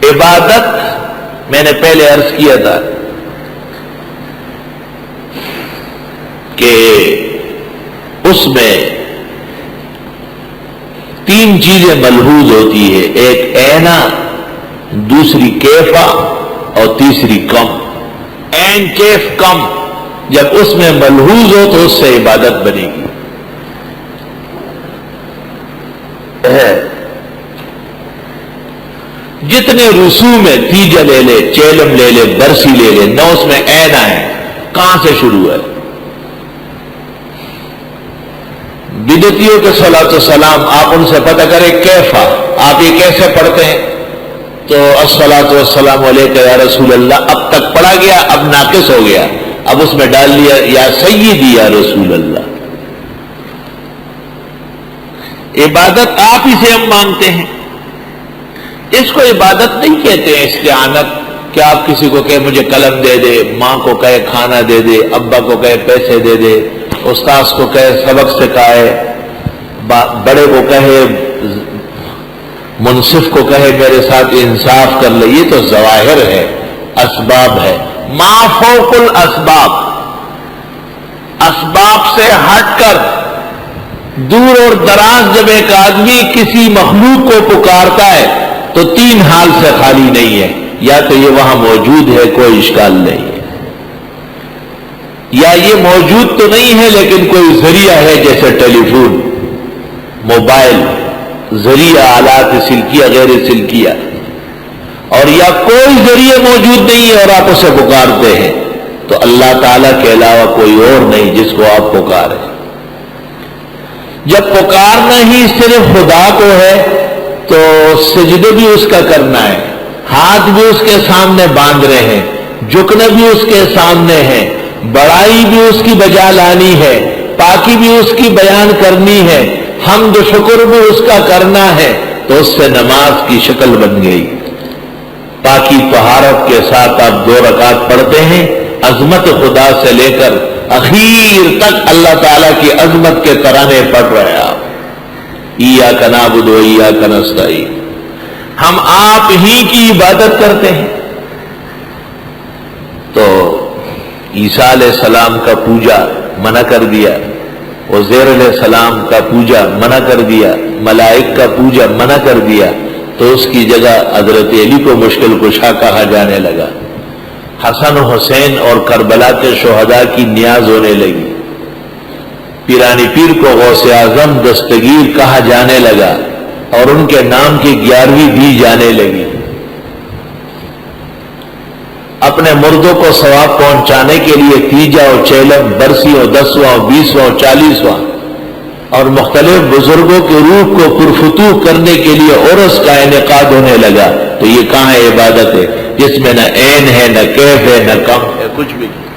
عبادت میں نے پہلے عرض کیا تھا کہ اس میں تین چیزیں ملحوظ ہوتی ہے، ایک عینا، دوسری کیفا اور تیسری کم۔ عین کیف کم جب اس میں ملحوظ ہو تو اس سے عبادت بنے گی۔ جتنے رسوم ہے، تیجا لے لے، چیلم لے لے، برسی لے لے، نہ اس میں عینا ہے، کہاں سے شروع ہے؟ بدعتیوں کے صلاۃ والسلام آپ ان سے پتہ کریں کیفا، آپ یہ کیسے پڑھتے ہیں؟ تو الصلاۃ والسلام علیک یا رسول اللہ، اب تک پڑھا گیا، اب ناقص ہو گیا، اب اس میں ڈال لیا یا سیدی یا رسول اللہ۔ عبادت آپ ہی سے ہم مانگتے ہیں، اس کو عبادت نہیں کہتے ہیں استعانت، کہ آپ کسی کو کہے مجھے قلم دے دے، ماں کو کہے کھانا دے دے، ابا کو کہے پیسے دے دے، استاذ کو کہے سبق سکھائے، بڑے کو کہے، منصف کو کہے میرے ساتھ انصاف کر لے، یہ تو ظواہر ہے، اسباب ہے۔ ما فوق الاسباب، اسباب سے ہٹ کر دور اور دراز جب ایک آدمی کسی مخلوق کو پکارتا ہے تو تین حال سے خالی نہیں ہے، یا تو یہ وہاں موجود ہے، کوئی اشکال نہیں ہے، یا یہ موجود تو نہیں ہے لیکن کوئی ذریعہ ہے، جیسے ٹیلی فون، موبائل، ذریعہ، آلات سلکیہ غیر سلکیہ، اور یا کوئی ذریعہ موجود نہیں ہے اور آپ اسے پکارتے ہیں، تو اللہ تعالیٰ کے علاوہ کوئی اور نہیں جس کو آپ پکاریں۔ جب پکارنا ہی صرف خدا کو ہے تو سجدے بھی اس کا کرنا ہے، ہاتھ بھی اس کے سامنے باندھ رہے ہیں، جھکنا بھی اس کے سامنے ہے، بڑائی بھی اس کی بجا لانی ہے، پاکی بھی اس کی بیان کرنی ہے، حمد و شکر بھی اس کا کرنا ہے، تو اس سے نماز کی شکل بن گئی۔ پاکی طہارت کے ساتھ آپ 2 رکعت پڑھتے ہیں، عظمت خدا سے لے کر اخیر تک اللہ تعالیٰ کی عظمت کے ترانے پڑھ رہے ہیں آپ۔ ایاک نعبد و ایاک نستعین، ہم آپ ہی کی عبادت کرتے ہیں۔ تو عیسیٰ علیہ السلام کا پوجا منع کر دیا، عزیر علیہ السلام کا پوجا منع کر دیا، ملائک کا پوجا منع کر دیا، تو اس کی جگہ حضرت علی کو مشکل کشا کہا جانے لگا، حسن و حسین اور کربلا کے شہداء کی نیاز ہونے لگی، پیرانی پیر کو غوث اعظم دستگیر کہا جانے لگا، اور ان کے نام کی 11ویں دی جانے لگی۔ اپنے مردوں کو ثواب پہنچانے کے لیے تیجا اور چیلم، برسی اور 10واں، 20واں اور 40واں، اور مختلف بزرگوں کے روح کو پرفتوح کرنے کے لیے عرس کا انعقاد ہونے لگا، تو یہ کہاں ہے عبادت ہے جس میں نہ عین ہے، نہ کیف ہے، نہ کم ہے، کچھ بھی نہیں۔